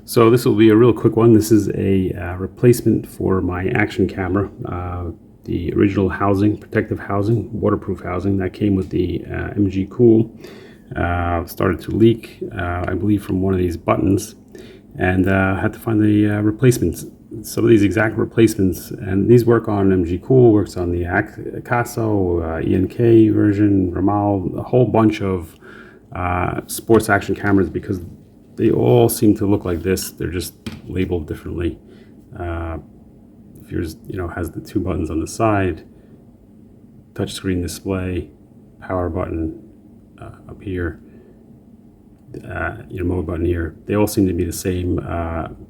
So this will be a real quick one. This is a replacement for my action camera. The original housing, protective housing, waterproof housing that came with the MGCool started to leak, I believe from one of these buttons, and had to find the replacements. Some of these exact replacements, and these work on MGCool, works on the Akaso, Eken version, Remalt, a whole bunch of sports action cameras, because they all seem to look like this. They're just labeled differently. If yours, has the two buttons on the side, touchscreen display, power button up here, mode button here, they all seem to be the same,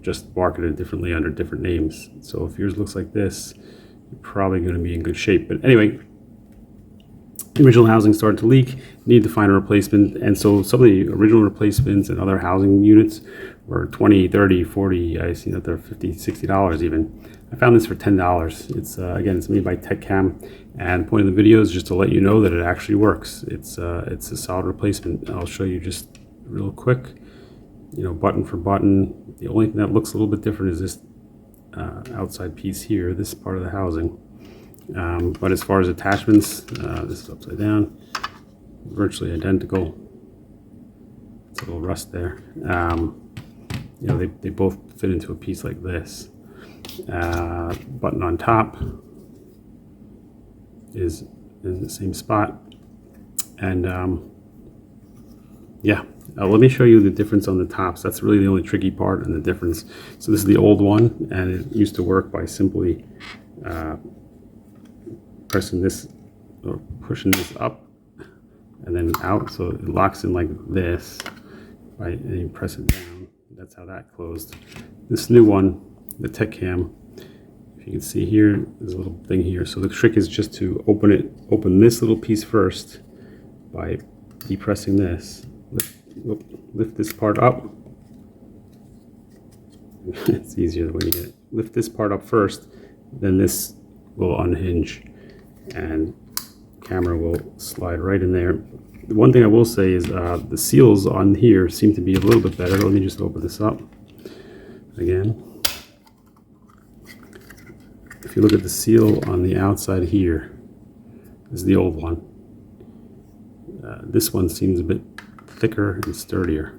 just marketed differently under different names. So if yours looks like this, you're probably going to be in good shape. But anyway, the original housing started to leak, need to find a replacement, and so some of the original replacements and other housing units were $20, $30, $40, I see that they're $50, $60 even. I found this for $10. It's again, it's made by Tekcam, and the point of the video is just to let you know that it actually works. It's a solid replacement. I'll show you just real quick, button for button. The only thing that looks a little bit different is this outside piece here, this part of the housing. But as far as attachments, this is upside down, virtually identical. It's a little rust there. They both fit into a piece like this. Button on top is in the same spot, and let me show you the difference on the tops. That's really the only tricky part and the difference. So this is the old one, and it used to work by simply pressing this or pushing this up and then out, so it locks in like this, and you press it down. That's how that closed. This new one, the Tekcam, if you can see here, there's a little thing here. So the trick is just to open this little piece first by depressing this. Lift this part up. It's easier the way you get it. Lift this part up first, then this will unhinge and camera will slide right in there. The one thing I will say is the seals on here seem to be a little bit better. Let me just open this up again. If you look at the seal on the outside here, this is the old one. This one seems a bit thicker and sturdier,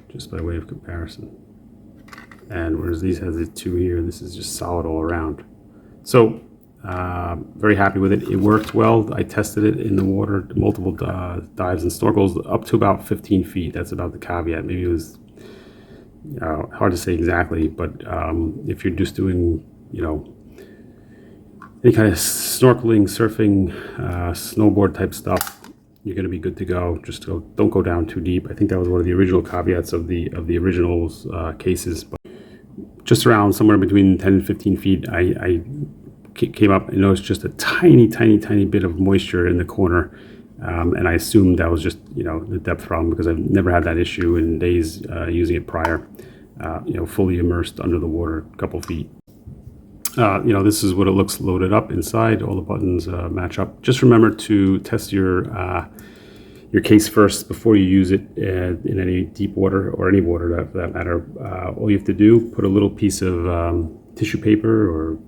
just by way of comparison. And whereas these has the two here, this is just solid all around. So very happy with it. It worked well. I tested it in the water, multiple dives and snorkels up to about 15 feet. That's about the caveat. Maybe it was hard to say exactly, but if you're just doing, any kind of snorkeling, surfing, snowboard type stuff, you're going to be good to go. Just don't go down too deep. I think that was one of the original caveats of the originals cases. But just around somewhere between 10 and 15 feet, I came up and noticed just a tiny bit of moisture in the corner, and I assumed that was just the depth problem, because I've never had that issue in days using it prior. Fully immersed under the water, a couple feet. This is what it looks loaded up inside. All the buttons match up. Just remember to test your case first before you use it in any deep water, or any water for that matter. All you have to do, put a little piece of tissue paper or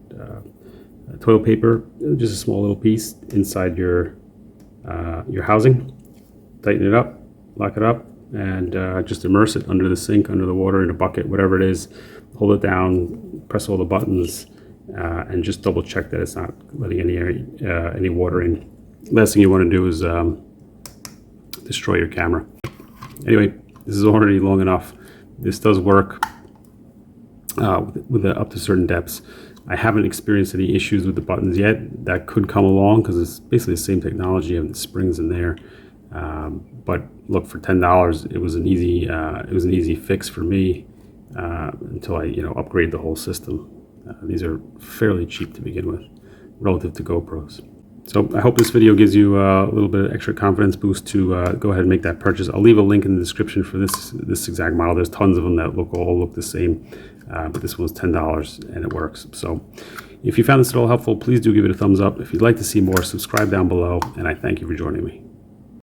toilet paper, just a small little piece, inside your housing. Tighten it up, lock it up, and just immerse it under the sink, under the water, in a bucket, whatever it is. Hold it down, press all the buttons, and just double check that it's not letting any water in. Last thing you want to do is destroy your camera. Anyway, this is already long enough. This does work with up to certain depths. I haven't experienced any issues with the buttons yet. That could come along, because it's basically the same technology. You have the springs in there. But look, for $10, it was an easy fix for me until I upgrade the whole system. These are fairly cheap to begin with relative to GoPros. So I hope this video gives you a little bit of extra confidence boost to go ahead and make that purchase. I'll leave a link in the description for this exact model. There's tons of them that all look the same, but this one's $10 and it works. So if you found this at all helpful, please do give it a thumbs up. If you'd like to see more, subscribe down below, and I thank you for joining me.